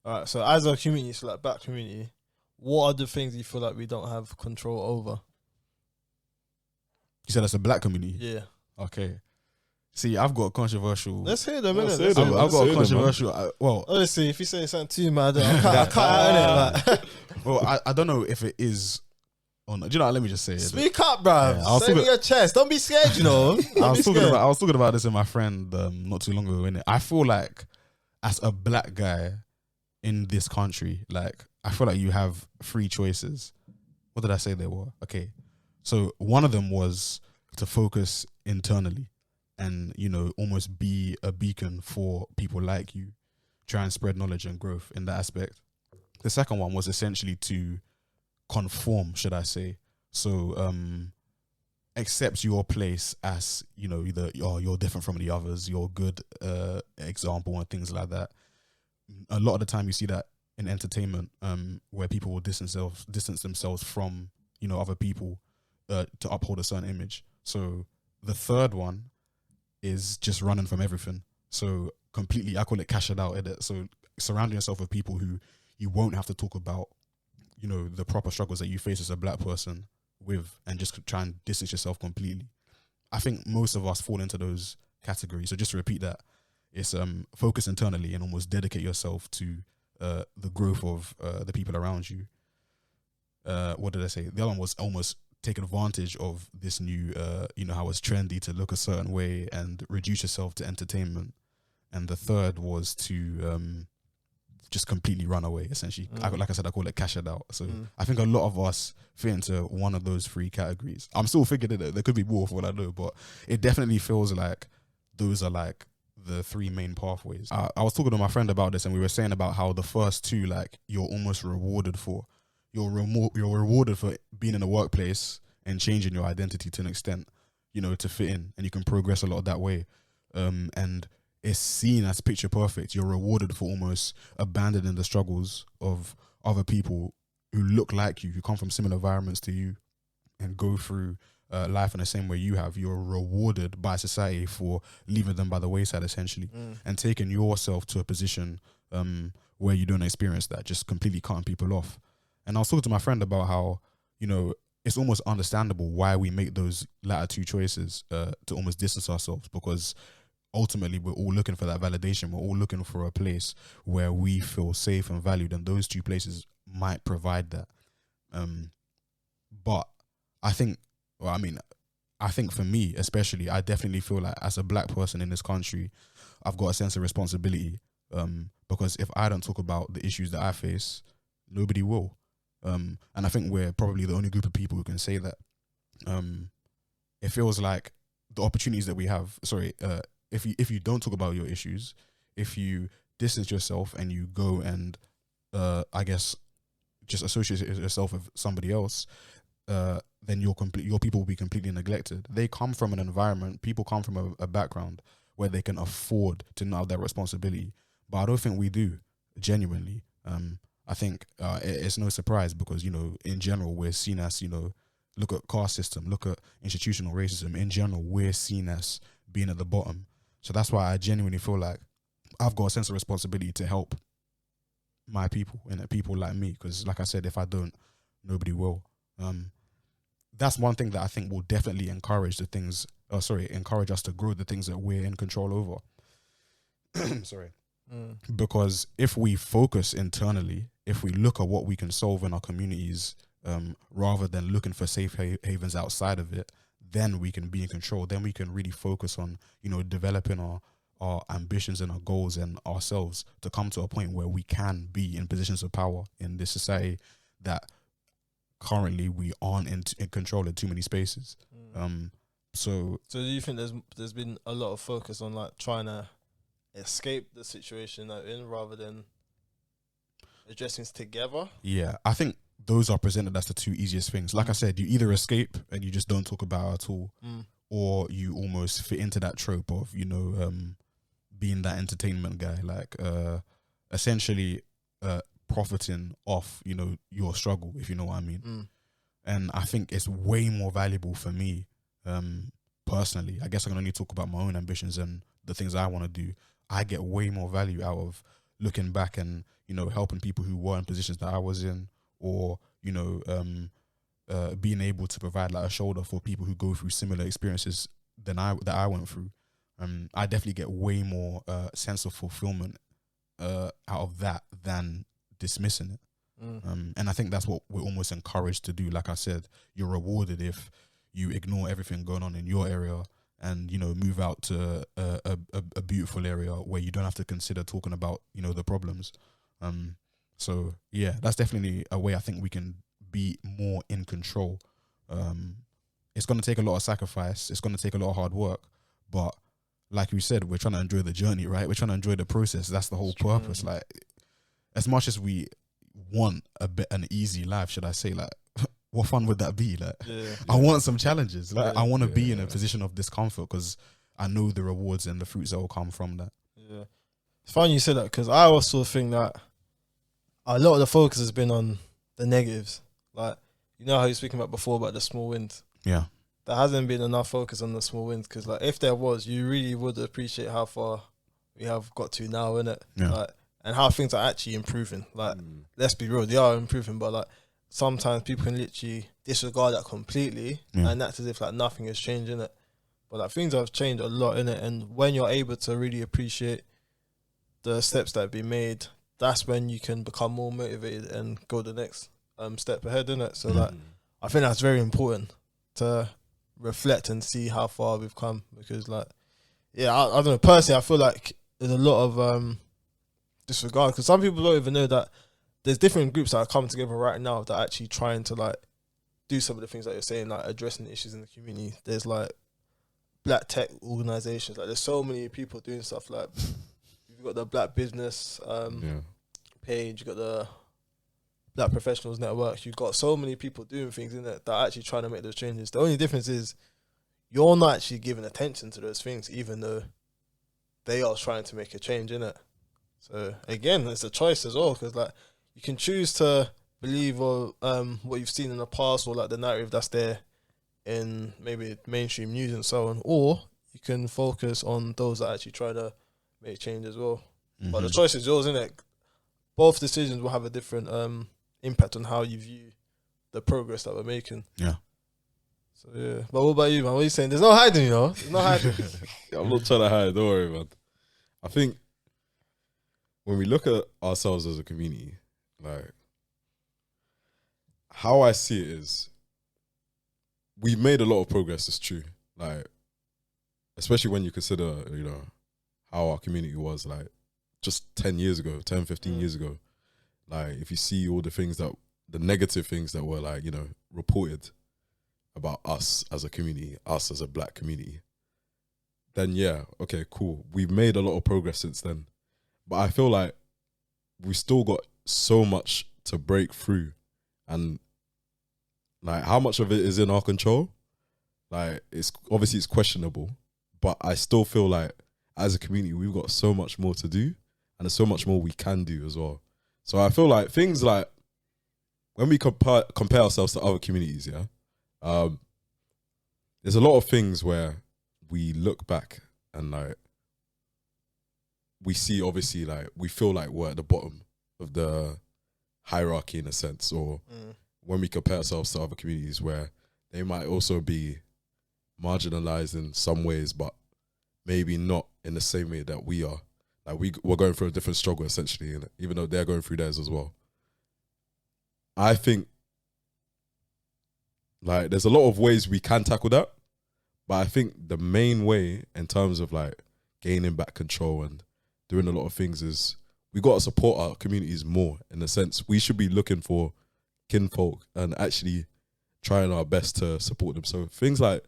All right. So as a community, so like black community, what are the things you feel like we don't have control over? You said that's a black community? Yeah. Okay. See, I've got a controversial... Let's hear them, Let's innit? hear them. I've got a controversial... well... Honestly, if you say something too mad, I can't innit? Well, I don't know if it is... or not. Do you know what? Let me just say it. Speak up, bruv. Yeah, Say it with your chest. Don't be scared, you know. I was talking about this with my friend not too long ago, innit? I feel like as a black guy in this country, like, I feel like you have 3 choices. What did I say there were? Okay. So one of them was to focus internally and, you know, almost be a beacon for people like you, try and spread knowledge and growth in that aspect. The second one was essentially to conform, should I say. So accept your place as, you know, either you're different from the others, you're a good example and things like that. A lot of the time you see that in entertainment, where people will distance themselves from, you know, other people to uphold a certain image. So the third one is just running from everything. So completely, I call it cash it out. So surrounding yourself with people who you won't have to talk about, you know, the proper struggles that you face as a black person with, and just try and distance yourself completely. I think most of us fall into those categories. So just to repeat that, it's focus internally and almost dedicate yourself to the growth of the people around you. What did I say? The other one was almost take advantage of this new, you know, how it's trendy to look a certain way and reduce yourself to entertainment. And the third was to just completely run away, essentially. Like I said, I call it cash it out. So I think a lot of us fit into one of those 3 categories. I'm still figuring it out. There could be more for what I know, but it definitely feels like those are like the 3 main pathways. I was talking to my friend about this, and we were saying about how the first 2, like, you're almost rewarded for. You're rewarded for being in the workplace and changing your identity to an extent, you know, to fit in, and you can progress a lot that way. And it's seen as picture perfect. You're rewarded for almost abandoning the struggles of other people who look like you, who come from similar environments to you and go through life in the same way you have. You're rewarded by society for leaving them by the wayside, essentially, and taking yourself to a position where you don't experience that, just completely cutting people off. And I was talking to my friend about how, you know, it's almost understandable why we make those latter 2 choices to almost distance ourselves, because ultimately we're all looking for that validation. We're all looking for a place where we feel safe and valued, and those 2 places might provide that. But I think, I think for me especially, I definitely feel like as a black person in this country, I've got a sense of responsibility, because if I don't talk about the issues that I face, nobody will. And I think we're probably the only group of people who can say that. It feels like the opportunities that we have, if you don't talk about your issues, if you distance yourself and you go and I guess just associate yourself with somebody else, then your people will be completely neglected. They come from an environment, people come from a background where they can afford to not have that responsibility. But I don't think we do, genuinely. I think it's no surprise because, you know, in general, we're seen as, you know, look at caste system, look at institutional racism. In general, we're seen as being at the bottom. So that's why I genuinely feel like I've got a sense of responsibility to help my people and people like me. Because like I said, if I don't, nobody will. That's one thing that I think will definitely encourage encourage us to grow the things that we're in control over. Because if we focus internally, if we look at what we can solve in our communities, rather than looking for safe havens outside of it, then we can be in control. Then we can really focus on, you know, developing our ambitions and our goals and ourselves to come to a point where we can be in positions of power in this society that currently we aren't in control in too many spaces. So do you think there's been a lot of focus on like trying to escape the situation that we're in rather than addressing it together? Yeah, I think those are presented as the 2 easiest things. Like I said, you either escape and you just don't talk about it at all, or you almost fit into that trope of, you know, being that entertainment guy, like essentially profiting off, you know, your struggle, if you know what I mean. And I think it's way more valuable for me, personally. I guess I can only talk about my own ambitions and the things I want to do. I get way more value out of looking back and, you know, helping people who were in positions that I was in, or, you know, being able to provide like a shoulder for people who go through similar experiences that I went through. I definitely get way more sense of fulfillment out of that than dismissing it. And I think that's what we're almost encouraged to do. Like I said, you're rewarded if you ignore everything going on in your area and, you know, move out to a beautiful area where you don't have to consider talking about, you know, the problems. So yeah, that's definitely a way I think we can be more in control. It's going to take a lot of sacrifice. It's going to take a lot of hard work, but like we said, we're trying to enjoy the journey, right? We're trying to enjoy the process. That's the whole purpose. Like, as much as we want an easy life, should I say, like, what fun would that be? Like, I want some challenges. Like, I want to be in a position of discomfort because I know the rewards and the fruits that will come from that. Yeah, it's funny you said that because I also think that a lot of the focus has been on the negatives. Like, you know how you were speaking about before about the small wins. Yeah. There hasn't been enough focus on the small wins because, like, if there was, you really would appreciate how far we have got to now, innit? Yeah. Like, and how things are actually improving. Like, let's be real, they are improving, but like sometimes people can literally disregard that completely and act as if like nothing has changed, innit? But like things have changed a lot, innit? And when you're able to really appreciate the steps that have been made, that's when you can become more motivated and go the next step ahead, innit? So like, I think that's very important to reflect and see how far we've come, because like, yeah, I don't know, personally I feel like there's a lot of disregard, because some people don't even know that there's different groups that are coming together right now that are actually trying to like do some of the things that you're saying, like addressing the issues in the community. There's like black tech organizations, like there's so many people doing stuff. Like you've got the Black Business page, you've got the Black Professionals Network, you've got so many people doing things in it that are actually trying to make those changes. The only difference is you're not actually giving attention to those things, even though they are trying to make a change in it. So again, it's a choice as well, because like you can choose to believe or what you've seen in the past, or like the narrative that's there in maybe mainstream news and so on, or you can focus on those that actually try to make change as well. But the choice is yours, isn't it? Both decisions will have a different impact on how you view the progress that we're making. Yeah. So yeah. But what about you, man? What are you saying? There's no hiding, you know? There's no hiding. I'm not trying to hide, don't worry, man. I think when we look at ourselves as a community, like, how I see it is we've made a lot of progress, it's true. Like, especially when you consider, you know, how our community was like just 10 years ago, 10, 15 years ago. Like, if you see all the things that, the negative things that were like, you know, reported about us as a community, us as a black community, then yeah, okay, cool. We've made a lot of progress since then. But I feel like we still got so much to break through. And like, how much of it is in our control? Like, it's obviously it's questionable, but I still feel like as a community, we've got so much more to do, and there's so much more we can do as well. So I feel like things like when we compare ourselves to other communities, there's a lot of things where we look back and like we see, obviously, like we feel like we're at the bottom of the hierarchy in a sense, or when we compare ourselves to other communities where they might also be marginalized in some ways, but maybe not in the same way that we are. Like we're going through a different struggle essentially, even though they're going through theirs as well. I think like there's a lot of ways we can tackle that, but I think the main way in terms of like gaining back control and doing a lot of things is we got to support our communities more. In a sense, we should be looking for kinfolk and actually trying our best to support them. So things like,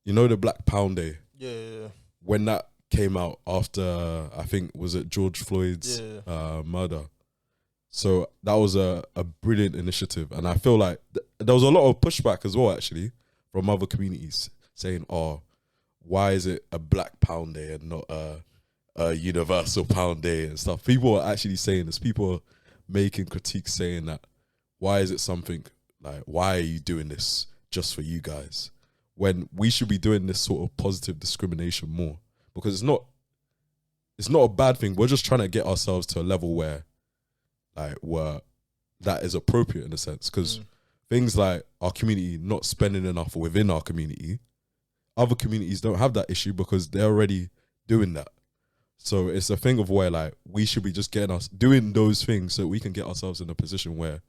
you know, the Black Pound Day. Yeah. When that came out after, I think, was it George Floyd's murder? So that was a brilliant initiative. And I feel like there was a lot of pushback as well, actually, from other communities saying, oh, why is it a Black Pound Day and not a Universal Pound Day and stuff? People are actually saying this. People are making critiques saying that, why is it something like, why are you doing this just for you guys? When we should be doing this sort of positive discrimination more. Because it's not, it's not a bad thing. We're just trying to get ourselves to a level where that is appropriate in a sense. Because things like our community not spending enough within our community, other communities don't have that issue because they're already doing that. So it's a thing of where like we should be just doing those things so we can get ourselves in a position where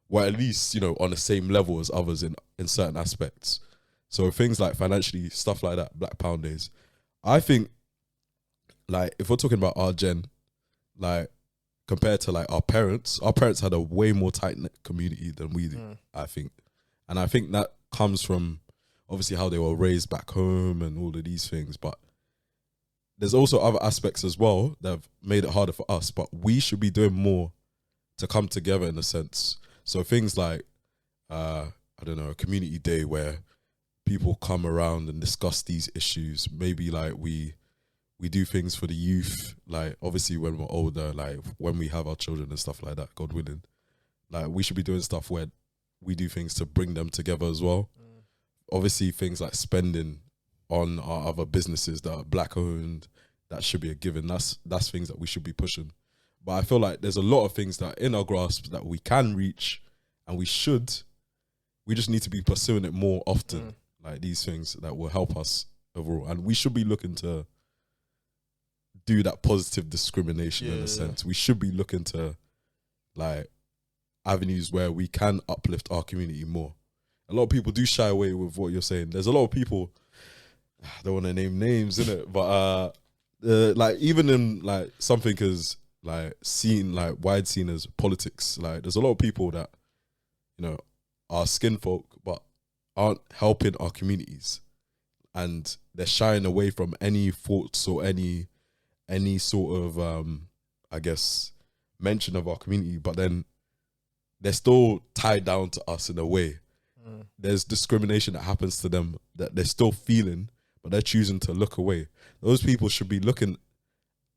we're at least, you know, on the same level as others in certain aspects. So things like financially, stuff like that, Black Pound Days. I think like if we're talking about our gen, like compared to like our parents had a way more tight-knit community than we do, I think. And I think that comes from obviously how they were raised back home and all of these things, but there's also other aspects as well that have made it harder for us, but we should be doing more to come together in a sense. So things like, I don't know, a community day where people come around and discuss these issues. Maybe like we do things for the youth, like obviously when we're older, like when we have our children and stuff like that, God willing, like we should be doing stuff where we do things to bring them together as well. Obviously things like spending on our other businesses that are Black owned, that should be a given. That's things that we should be pushing. But I feel like there's a lot of things that are in our grasp that we can reach and we just need to be pursuing it more often. Like these things that will help us overall. And we should be looking to do that positive discrimination in a sense. We should be looking to like avenues where we can uplift our community more. A lot of people do shy away with what you're saying. There's a lot of people, I don't want to name names, innit? But like even in like something as like wide seen as politics, like there's a lot of people that, you know, are skin folk but aren't helping our communities, and they're shying away from any thoughts or any sort of I guess mention of our community, but then they're still tied down to us in a way. There's discrimination that happens to them that they're still feeling, but they're choosing to look away. Those people should be looking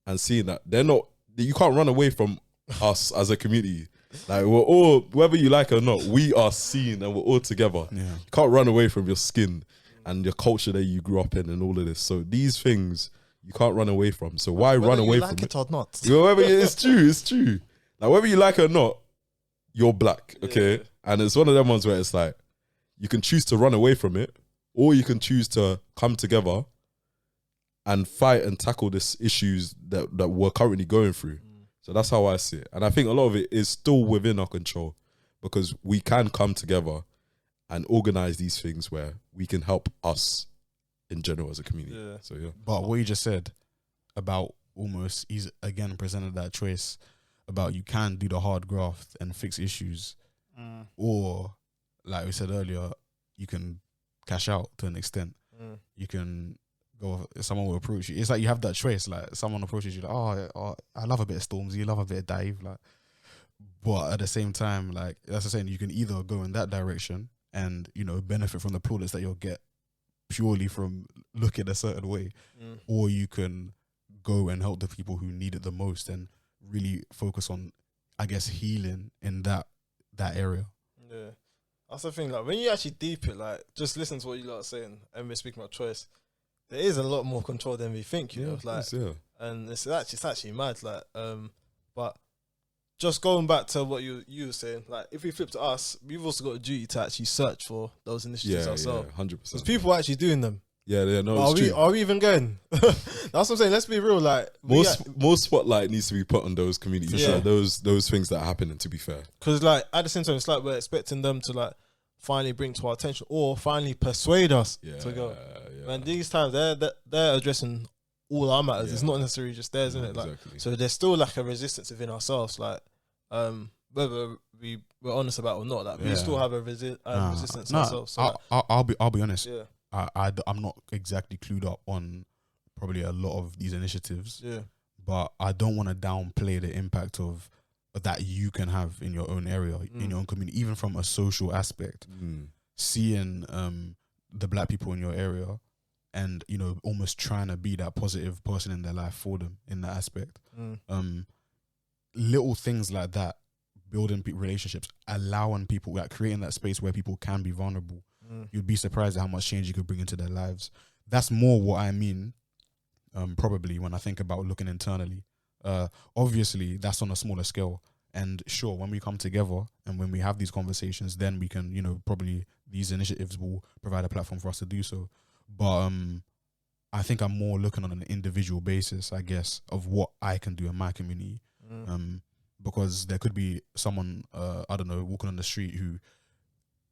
and seeing that you can't run away from us as a community. Like we're all, whether you like it or not, we are seen and we're all together. You can't run away from your skin and your culture that you grew up in and all of this. So these things you can't run away from. So why run away from it or not? It's true. Like whether you like it or not, you're Black, okay? And it's one of them ones where it's like you can choose to run away from it, or you can choose to come together and fight and tackle these issues that we're currently going through. So that's how I see it. And I think a lot of it is still within our control because we can come together and organize these things where we can help us in general as a community. So But what you just said about almost, he's again presented that choice about you can do the hard graft and fix issues, or like we said earlier, you can cash out to an extent. You can go, someone will approach you. It's like you have that choice. Like someone approaches you like, oh, I love a bit of Stormzy, you love a bit of Dave. Like, but at the same time, like that's the saying, you can either go in that direction and, you know, benefit from the plaudits that you'll get purely from looking a certain way, or you can go and help the people who need it the most and really focus on, I guess, healing in that area. Yeah. That's the thing, like when you actually deep it, like just listen to what you lot are saying and we're speaking about choice, there is a lot more control than we think, you know, like, and it's actually mad, like, but just going back to what you were saying, like if we flip to us, we've also got a duty to actually search for those initiatives ourselves. 100%. Because people are actually doing them. Are we even going? That's what I'm saying. Let's be real. Like more spotlight needs to be put on those communities, those things that are happening. To be fair, because like at the same time, it's like we're expecting them to like finally bring to our attention or finally persuade us to go. And these times they're addressing all our matters. It's not necessarily just theirs, isn't it? Like so, there's still like a resistance within ourselves. Like whether we're honest about it or not, like we still have a resistance ourselves. So I'll be honest. Yeah. I'm not exactly clued up on probably a lot of these initiatives, but I don't want to downplay the impact of that you can have in your own area, in your own community, even from a social aspect. Seeing the Black people in your area and, you know, almost trying to be that positive person in their life for them in that aspect. Little things like that, building relationships, allowing people, like creating that space where people can be vulnerable. You'd be surprised at how much change you could bring into their lives. That's more what I mean probably when I think about looking internally. Obviously, that's on a smaller scale. And sure, when we come together and when we have these conversations, then we can, you know, probably these initiatives will provide a platform for us to do so. But I think I'm more looking on an individual basis, I guess, of what I can do in my community. Because there could be someone, I don't know, walking on the street who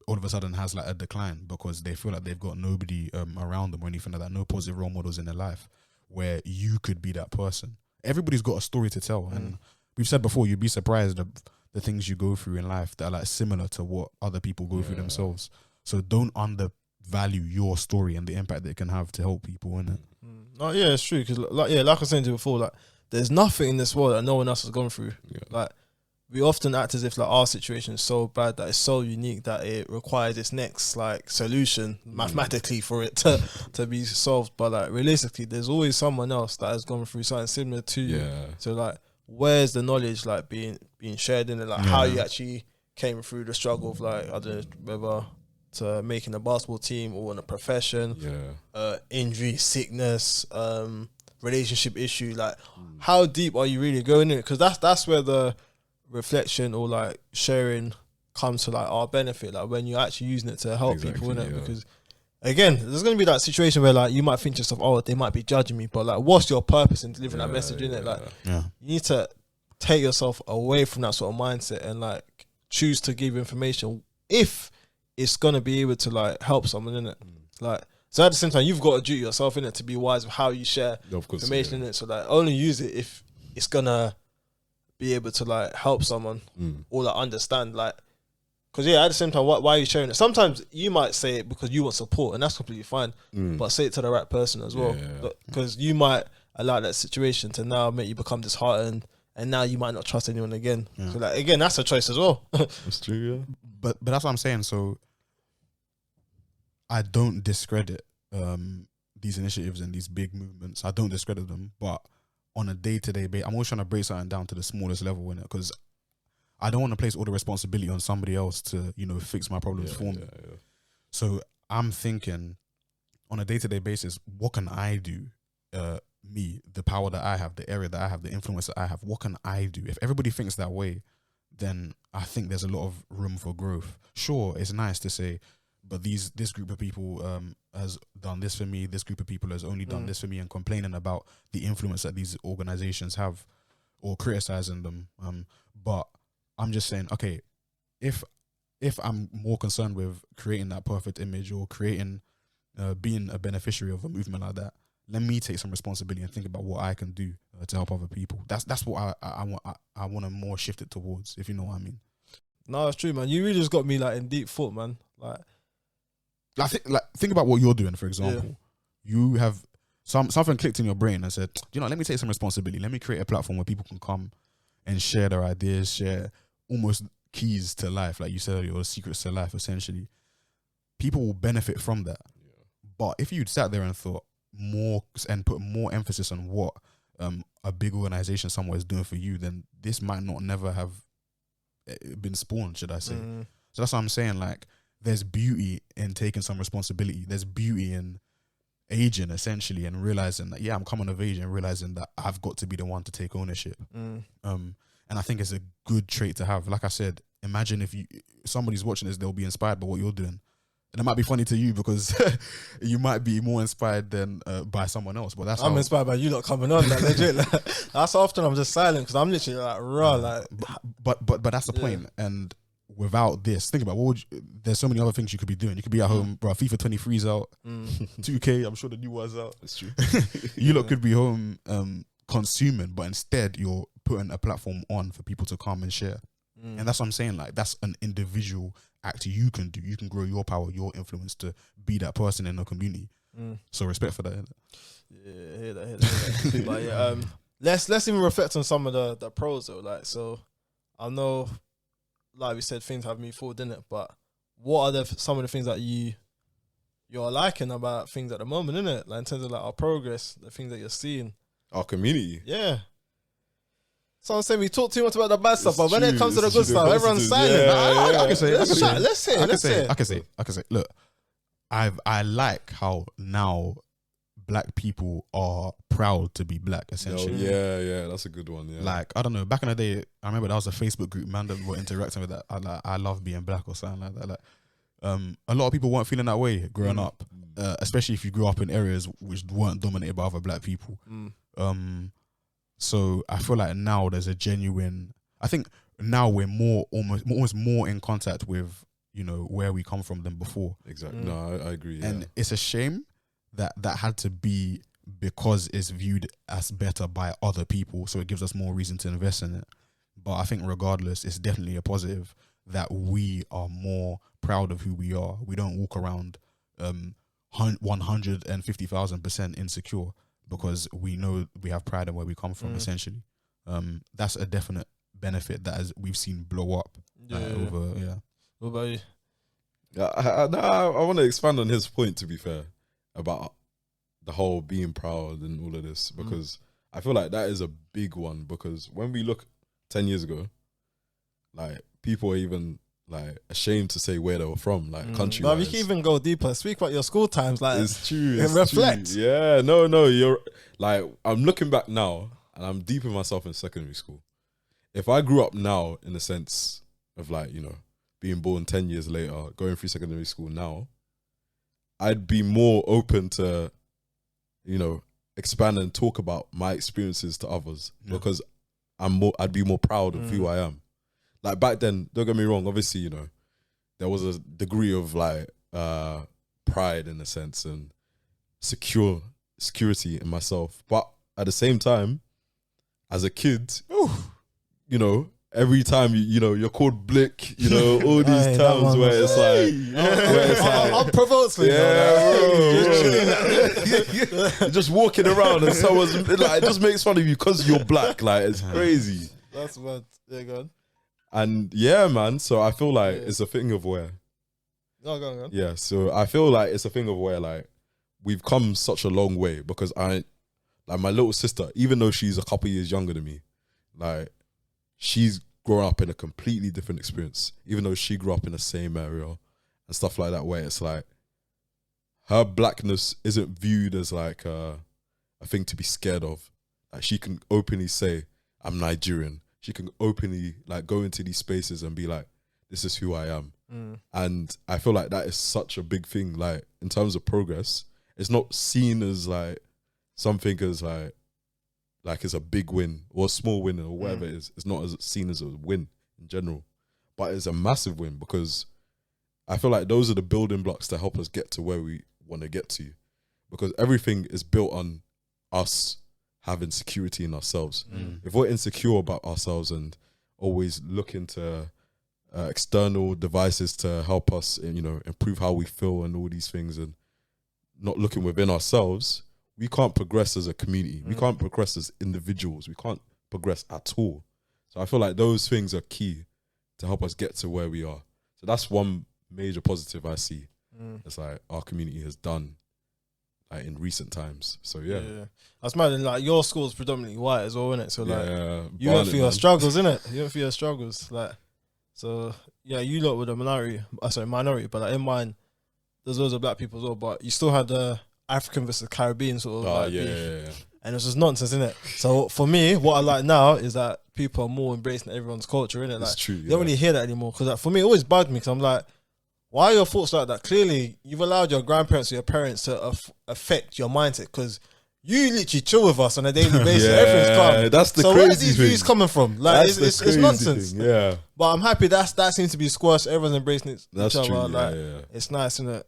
all of a sudden has like a decline because they feel like they've got nobody around them or anything like that, no positive role models in their life, where you could be that person. Everybody's got a story to tell, and we've said before, you'd be surprised of the things you go through in life that are like similar to what other people go through themselves. So don't undervalue your story and the impact that it can have to help people, innit? Oh yeah, it's true. Because like I was saying to you before, like there's nothing in this world that no one else has gone through. Yeah. Like we often act as if like our situation is so bad that it's so unique that it requires its next like solution mathematically for it to be solved. But like realistically, there's always someone else that has gone through something similar to you. So like, where's the knowledge like being shared in it? Like how you actually came through the struggle of like, I don't know, whether to making a basketball team or in a profession, injury, sickness, relationship issue. Like how deep are you really going in it? Because that's where the reflection or like sharing comes to like our benefit, like when you're actually using it to help people, innit? Because again, there's going to be that situation where like you might think to yourself, oh, they might be judging me, but like what's your purpose in delivering that message, innit? Like you need to take yourself away from that sort of mindset and like choose to give information if it's going to be able to like help someone, innit? Like, so at the same time, you've got to do it yourself, innit, to be wise with how you share information, innit? So like only use it if it's going to be able to like help someone or like understand, like, because at the same time, why are you sharing it? Sometimes you might say it because you want support, and that's completely fine, but say it to the right person as well, because you might allow that situation to now make you become disheartened, and now you might not trust anyone again. So like again, that's a choice as well. That's true, but that's what I'm saying. So I don't discredit these initiatives and these big movements. I don't discredit them, but on a day-to-day basis, I'm always trying to break something down to the smallest level in it, because I don't want to place all the responsibility on somebody else to, you know, fix my problems for me. So I'm thinking on a day-to-day basis, what can I do? Me, the power that I have, the area that I have, the influence that I have, what can I do? If everybody thinks that way, then I think there's a lot of room for growth. Sure, it's nice to say, but this group of people has done this for me, this group of people has only done this for me, and complaining about the influence that these organizations have or criticizing them. But I'm just saying, okay, if I'm more concerned with creating that perfect image or creating, being a beneficiary of a movement like that, let me take some responsibility and think about what I can do to help other people. That's what I want. I want to more shift it towards, if you know what I mean. No, it's true, man. You really just got me like in deep thought, man. Think about what you're doing, for example. You have something clicked in your brain and said, you know, let me take some responsibility. Let me create a platform where people can come and share their ideas, share almost keys to life, like you said earlier, or secrets to life, essentially. People will benefit from that. But if you'd sat there and thought more and put more emphasis on what a big organization somewhere is doing for you, then this might not never have been spawned, should I say. So that's what I'm saying. Like, there's beauty in taking some responsibility. There's beauty in aging, essentially, and realizing that, I'm coming of age and realizing that I've got to be the one to take ownership. And I think it's a good trait to have. Like I said, imagine if somebody's watching this, they'll be inspired by what you're doing. And it might be funny to you because you might be more inspired than by someone else. But I'm inspired by you not coming on. Like, legit. Like, that's often I'm just silent because I'm literally like raw. Like, but that's the point. And without this, think about there's so many other things you could be doing. You could be at home, bro. FIFA 23's out, 2K. I'm sure the new one's out. That's true. You lot could be home consuming, but instead you're putting a platform on for people to come and share. And that's what I'm saying. Like, that's an individual act you can do. You can grow your power, your influence to be that person in the community. So respect for that. Yeah, hear that. But yeah, let's even reflect on some of the pros though. Like, so I know, like we said, things have moved forward, didn't it? But what are some of the things that you're liking about things at the moment, innit? Like in terms of like our progress, the things that you're seeing, our community. Yeah. Someone saying we talk too much about the bad stuff, but when it comes to the good stuff, everyone's silent. I can say, let's say. Look, I like how now black people are proud to be black, essentially. Yeah, that's a good one. Yeah, like I don't know. Back in the day, I remember there was a Facebook group, man, that were interacting with that. I love being black or something like that. Like, a lot of people weren't feeling that way growing up, especially if you grew up in areas which weren't dominated by other black people. So I feel like now there's a genuine. I think now we're almost more in contact with, you know, where we come from than before. Exactly. No, I agree. And it's a shame that had to be because it's viewed as better by other people, so it gives us more reason to invest in it. But I think regardless, it's definitely a positive that we are more proud of who we are. We don't walk around 150,000% insecure because we know we have pride in where we come from, essentially. That's a definite benefit that we've seen blow up over. What about you? I want to expand on his point, to be fair, about the whole being proud and all of this, because I feel like that is a big one, because when we look 10 years ago, like, people are even like ashamed to say where they were from, like country. But you can even go deeper. Speak about your school times, like it's true. And reflect. True. Yeah, no, you're like, I'm looking back now and I'm deep in myself in secondary school. If I grew up now in the sense of, like, you know, being born 10 years later, going through secondary school now, I'd be more open to, you know, expand and talk about my experiences to others, because I'd be more proud of who I am. Like, back then, don't get me wrong, obviously, you know, there was a degree of like pride in a sense and security in myself. But at the same time, as a kid, you know, every time you know, you're called Blick, you know, all these terms where it's like, I'm provoked, just walking around and someone's like, it just makes fun of you because you're black. Like, it's crazy. That's mad. Yeah, go on. And yeah, man. So I feel like it's a thing of where. No, go on. Yeah. So I feel like it's a thing of where, like, we've come such a long way, because like, my little sister, even though she's a couple years younger than me, like, she's grown up in a completely different experience, even though she grew up in the same area and stuff like that, where it's like her blackness isn't viewed as like a thing to be scared of. Like, she can openly say, I'm Nigerian. She can openly, like, go into these spaces and be like, this is who I am. And I feel like that is such a big thing. Like, in terms of progress, it's not seen as like something as like it's a big win or a small win or whatever it is. It's not as seen as a win in general, but it's a massive win, because I feel like those are the building blocks to help us get to where we want to get to, because everything is built on us having security in ourselves. If we're insecure about ourselves and always looking to external devices to help us, you know, improve how we feel and all these things, and not looking within ourselves, we can't progress as a community. We can't progress as individuals. We can't progress at all. So I feel like those things are key to help us get to where we are. So that's one major positive I see. It's like our community has done, like, in recent times. So yeah. That's mad. And like, your school's predominantly white as well, isn't it? So like, you Barnet, went through your struggles, innit? You went through your struggles, like. So yeah, you lot were the minority, but like, in mine, there's loads of black people as well, but you still had the African versus Caribbean sort of beef. And it's just nonsense, innit? So for me, what I like now is that people are more embracing everyone's culture, innit? That's like, true. You don't really hear that anymore, because like, for me, it always bugged me, because I'm like, why are your thoughts like that? Clearly, you've allowed your grandparents or your parents to affect your mindset, because you literally chill with us on a daily basis. Everything's calm. That's the so crazy where are these views coming from? Like, it's nonsense. Thing, yeah. But I'm happy that seems to be squashed. Everyone's embracing it. That's each true. other. Like, it's nice, isn't it?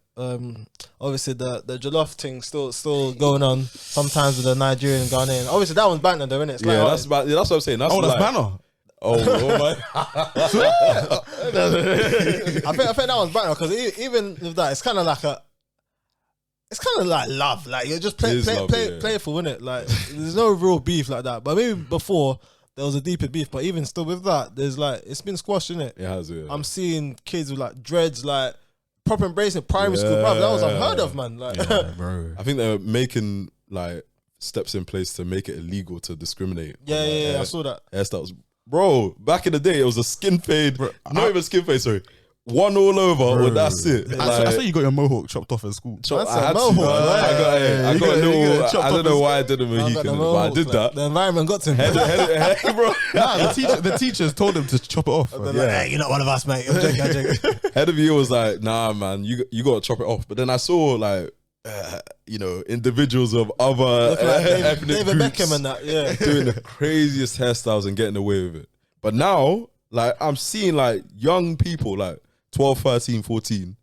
Obviously the jollof thing still going on sometimes with the Nigerian Ghanaian. Obviously that one's banter though, isn't it? It's that's what I'm saying. That's banner. Oh my! I think that one's banter, because even with that, it's kind of like love. Like, you're just playful, isn't it? Like, there's no real beef like that. But maybe before there was a deeper beef. But even still with that, there's like, it's been squashed, isn't it? It has. Yeah. I'm seeing kids with like dreads, like proper embracing primary school, bro. That was unheard of, man. Like, bro. I think they're making like steps in place to make it illegal to discriminate. Yeah, I saw that. Hairstyles, bro. Back in the day, it was a skin fade. Bro, not even skin fade. Sorry. one all over, or that's it. I saw you got your mohawk chopped off at school. I got a little. I don't know why I did a Mohican, but I did that. The environment got to him. Bro. Nah, the teachers told him to chop it off. Like, hey, you're not one of us, mate. I'm joking. Head of year was like, nah, man, you got to chop it off. But then I saw like, individuals of other ethnic David groups Beckham and that, yeah, doing the craziest hairstyles and getting away with it. But now, like, I'm seeing like young people, like 12, 13, 14,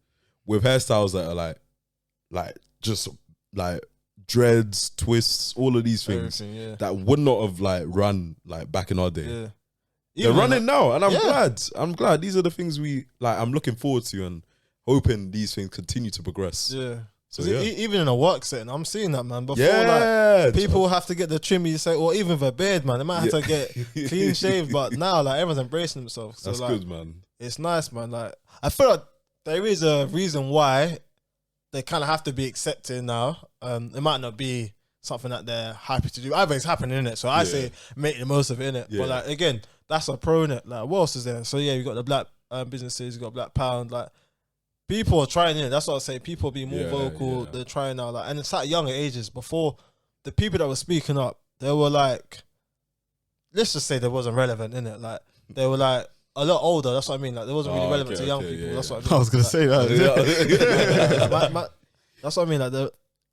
with hairstyles that are like just like dreads, twists, all of these things that would not have like run like back in our day. Yeah. They're running now, and I'm glad. I'm glad. These are the things I'm looking forward to and hoping these things continue to progress. Yeah. So even in a work setting, I'm seeing that, man. Before, like, people have to get the trim, you say, or even with a beard, man. They might have to get clean shaved, but now, like, everyone's embracing themselves. So, that's like, good, man. It's nice, man. Like, I feel like there is a reason why they kind of have to be accepted now. It might not be something that they're happy to do. Either it's happening, innit? So I say make the most of it, innit? Yeah. But, like, again, that's a pro, innit? Like, what else is there? So, yeah, you got the black businesses, you got Black Pound, like, people are trying it. That's what I say. People are being more vocal. Yeah. They're trying now, like, and it's at younger ages. Before, the people that were speaking up, they were like, let's just say they wasn't relevant, innit? Like, they were like a lot older. That's what I mean. Like, they wasn't really relevant to young people. That's what I mean. I was gonna say that. That's what I mean. Like,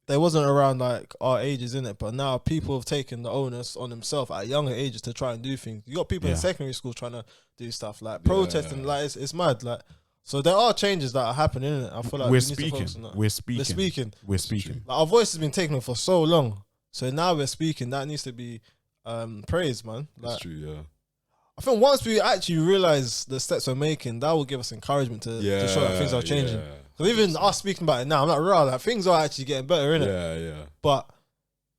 they wasn't around like our ages, innit? But now people have taken the onus on themselves at younger ages to try and do things. You got people in secondary school trying to do stuff like protesting. Like, it's mad. Like. So there are changes that are happening, innit? I feel like we're speaking. Like, our voice has been taken for so long, so now we're speaking. That needs to be praised, man. Like, that's true, yeah. I think once we actually realize the steps we're making, that will give us encouragement to show that things are changing. Because even us speaking about it now, I'm not real. Like, things are actually getting better, innit? Yeah. But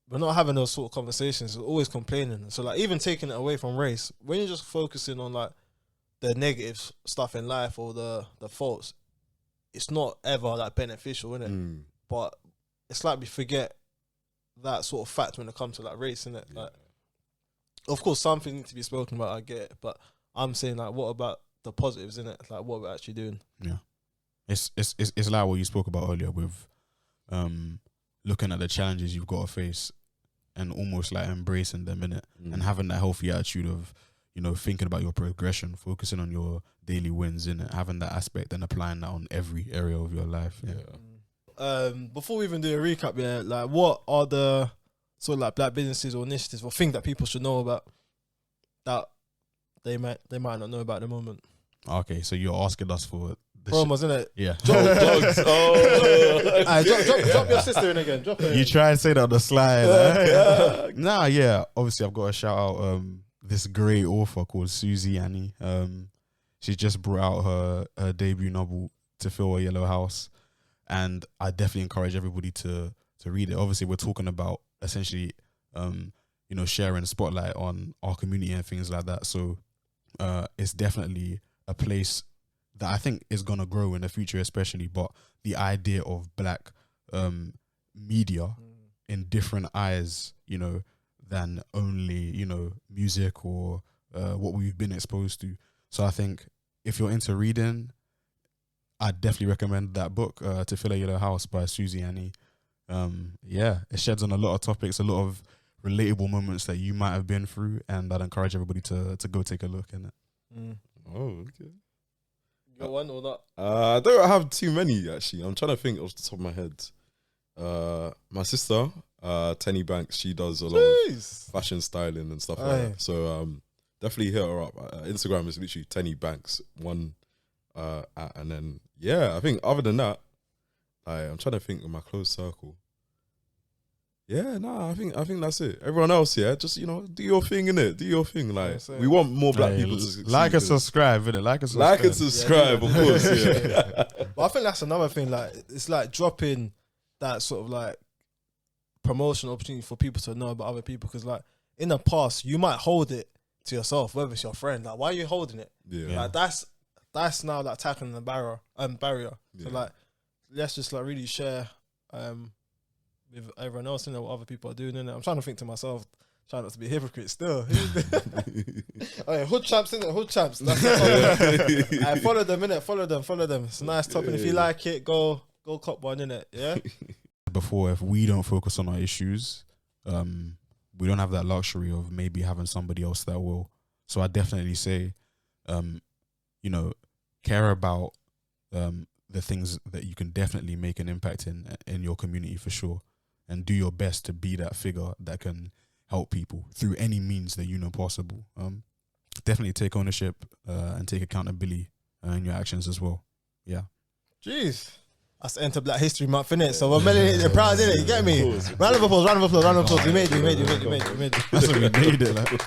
we're not having those sort of conversations. We're always complaining. So, like, even taking it away from race, when you're just focusing on like the negative stuff in life or the faults, it's not ever like beneficial, innit? But it's like we forget that sort of fact when it comes to like race, innit? Like, of course, something needs to be spoken about. I get it, but I'm saying, like, what about the positives, innit? Like, what we're actually doing. Yeah, it's like what you spoke about earlier with looking at the challenges you've got to face and almost like embracing them, innit? And having that healthy attitude of, thinking about your progression, focusing on your daily wins, innit? Having that aspect and applying that on every area of your life. Yeah. Before we even do a recap, like, what are the sort of like black businesses or initiatives or things that people should know about that they might not know about at the moment? Okay, so you're asking us for the promos, innit? Yeah. Dogs. Drop your sister in again. Drop her. You try and say that on the slide. Obviously I've got to shout out this great author called Sussie, Anie. She just brought out her debut novel, To Fill a Yellow House, and I definitely encourage everybody to read it. Obviously, we're talking about essentially, sharing the spotlight on our community and things like that. So it's definitely a place that I think is gonna grow in the future, especially. But the idea of black media in different eyes, than only, music or what we've been exposed to. So I think if you're into reading, I'd definitely recommend that book, To Fill a Yellow House by Sussie, Anie. It sheds on a lot of topics, a lot of relatable moments that you might have been through, and I'd encourage everybody to go take a look in it. Oh, okay. You got one or not? I don't have too many, actually. I'm trying to think off the top of my head. My sister, Teni Banks, she does a lot of fashion styling and stuff like that. So definitely hit her up. Instagram is literally Teni Banks and then I think other than that, I'm trying to think of my close circle. I think that's it. Everyone else, just do your thing, innit? Do your thing. Like, we want more black people to succeed. Like and subscribe, innit? Like and subscribe, of course. But I think that's another thing. Like, it's like dropping that sort of like promotion opportunity for people to know about other people, because like in the past you might hold it to yourself, whether it's your friend. Like, why are you holding it? Like, that's now like tackling the barrier. So like, let's just like really share with everyone else, what other people are doing. I'm trying to think to myself Try not to be a hypocrite still. Oh, yeah, hood champs, innit? Hood champs. That's the I follow them, innit? Follow them. It's a nice topic. If you like it, go cop one, innit? Yeah? Before, if we don't focus on our issues, we don't have that luxury of maybe having somebody else that will. So I definitely say, you know, care about the things that you can definitely make an impact in your community for sure, and do your best to be that figure that can help people through any means that you know possible. Definitely take ownership and take accountability in your actions as well. Yeah. Jeez. That's Enter Black History Month, innit? So we're melanated and proud, innit? You get me? Round of applause. We made it. That's what we made it. Like.